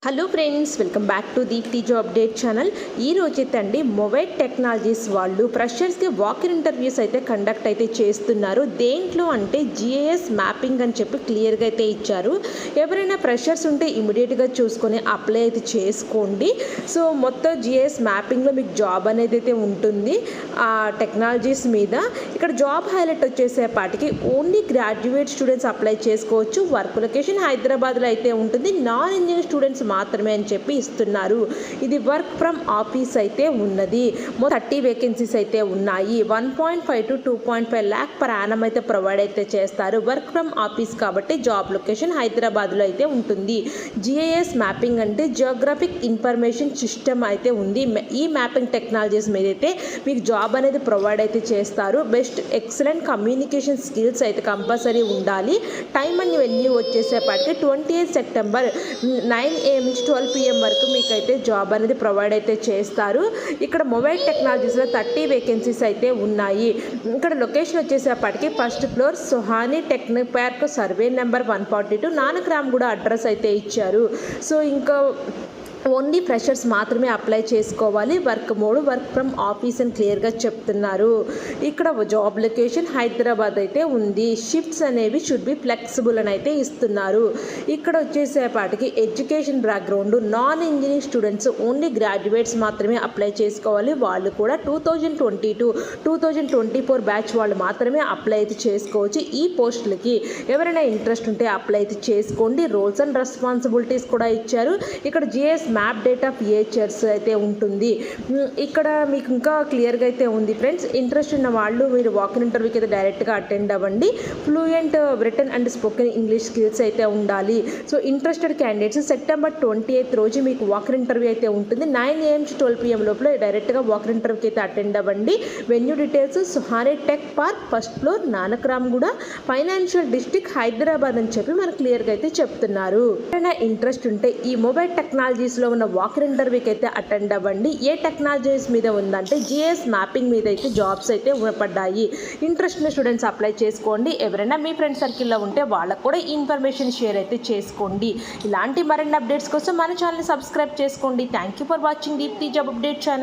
Hello friends, welcome back to Deepthi job update channel. ఈ రోజైతే అండి మొబైల్ టెక్నాలజీస్ వాళ్ళు ఫ్రెషర్స్కి వాకిన్ ఇంటర్వ్యూస్ అయితే కండక్ట్ అయితే చేస్తున్నారు. దేంట్లో అంటే జిఐఎస్ మ్యాపింగ్ అని చెప్పి క్లియర్గా అయితే ఇచ్చారు. ఎవరైనా ఫ్రెషర్స్ ఉంటే ఇమీడియట్గా చూసుకొని అప్లై అయితే చేసుకోండి. సో మొత్తం జిఐఎస్ మ్యాపింగ్లో మీకు జాబ్ అనేది అయితే ఉంటుంది ఆ టెక్నాలజీస్ మీద. ఇక్కడ జాబ్ హైలైట్ వచ్చేసేపాటికి ఓన్లీ గ్రాడ్యుయేట్ స్టూడెంట్స్ అప్లై చేసుకోవచ్చు. వర్క్ లొకేషన్ హైదరాబాద్లో అయితే ఉంటుంది. నాన్ ఇంజనీర్ స్టూడెంట్స్ మాత్రమే అని చెప్పి ఇస్తున్నారు. ఇది వర్క్ ఫ్రమ్ ఆఫీస్ అయితే ఉన్నది. 30 వేకెన్సీస్ అయితే ఉన్నాయి. 1.5 to 2.5 lakh పర్ యానం అయితే ప్రొవైడ్ అయితే చేస్తారు. వర్క్ ఫ్రమ్ ఆఫీస్ కాబట్టి జాబ్ లొకేషన్ హైదరాబాద్లో అయితే ఉంటుంది. జిఐఎస్ మ్యాపింగ్ అంటే జియోగ్రాఫిక్ ఇన్ఫర్మేషన్ సిస్టమ్ అయితే ఉంది. ఈ మ్యాపింగ్ టెక్నాలజీస్ మీద అయితే మీకు జాబ్ అనేది ప్రొవైడ్ అయితే చేస్తారు. బెస్ట్ ఎక్సలెంట్ కమ్యూనికేషన్ స్కిల్స్ అయితే కంపల్సరీ ఉండాలి. టైం అని వెన్యూ వచ్చేసేపాటికి 28 సెప్టెంబర్ 9 AM నుంచి 12 PM వరకు మీకైతే జాబ్ అనేది ప్రొవైడ్ అయితే చేస్తారు. ఇక్కడ మొబైల్ టెక్నాలజీస్లో 30 వేకెన్సీస్ అయితే ఉన్నాయి. ఇక్కడ లొకేషన్ వచ్చేసేపటికి first floor Suhani technique park, survey number 142, Nanakramguda address అయితే ఇచ్చారు. సో ఇంకా ఓన్లీ ఫ్రెషర్స్ మాత్రమే అప్లై చేసుకోవాలి. Work mode work from office అని క్లియర్గా చెప్తున్నారు. ఇక్కడ జాబ్ లొకేషన్ హైదరాబాద్ అయితే ఉంది. షిఫ్ట్స్ అనేవి షుడ్ బి ఫ్లెక్సిబుల్ అని అయితే ఇస్తున్నారు. ఇక్కడ వచ్చేసేపాటికి education background non engineering students only graduates మాత్రమే అప్లై చేసుకోవాలి. వాళ్ళు కూడా 2022-2024 బ్యాచ్ వాళ్ళు మాత్రమే అప్లై అయితే చేసుకోవచ్చు. ఈ పోస్టులకి ఎవరైనా ఇంట్రెస్ట్ ఉంటే అప్లై అయితే చేసుకోండి. రోల్స్ అండ్ రెస్పాన్సిబిలిటీస్ కూడా ఇచ్చారు. ఇక్కడ జిఎస్ మ్యాప్ డేటా ఫీచర్స్ అయితే ఉంటుంది. ఇక్కడ మీకు ఇంకా క్లియర్గా అయితే ఉంది ఫ్రెండ్స్. ఇంట్రెస్ట్ ఉన్న వాళ్ళు మీరు వాకిన్ ఇంటర్వ్యూకి అయితే డైరెక్ట్గా అటెండ్ అవ్వండి. Fluent written and spoken English skills అయితే ఉండాలి. సో ఇంట్రెస్టెడ్ క్యాండిడేట్స్ సెప్టెంబర్ 28 రోజు మీకు వాకిన్ ఇంటర్వ్యూ అయితే ఉంటుంది. 9 AM to 12 PM లోపల డైరెక్ట్గా వాకిన్ ఇంటర్వ్యూకి అయితే అటెండ్ అవ్వండి. Venue details Suhani tech park, first floor, Nanakramguda, financial district, Hyderabad అని చెప్పి మనకు క్లియర్గా అయితే చెప్తున్నారు. ఏదైనా ఇంట్రెస్ట్ ఉంటే ఈ మొబైల్ టెక్నాలజీస్లో ఉన్న వాకిన్ ఇంటర్వ్యూకి అయితే అటెండ్ అవ్వండి. ఏ టెక్నాలజీస్ మీద ఉందంటే జిఎస్ మ్యాపింగ్ మీద అయితే జాబ్స్ అయితే పడ్డాయి. ఇంట్రెస్ట్ ఉన్న స్టూడెంట్స్ అప్లై చేసుకోండి. ఎవరైనా మీ ఫ్రెండ్ సర్కిల్లో ఉంటే వాళ్ళకు కూడా ఈ ఇన్ఫర్మేషన్ షేర్ అయితే చేసుకోండి. ఇలాంటి మరిన్ని అప్డేట్స్ కోసం మన ఛానల్ సబ్స్క్రైబ్ చేసుకోండి. Thank you for watching Deepthi job update channel.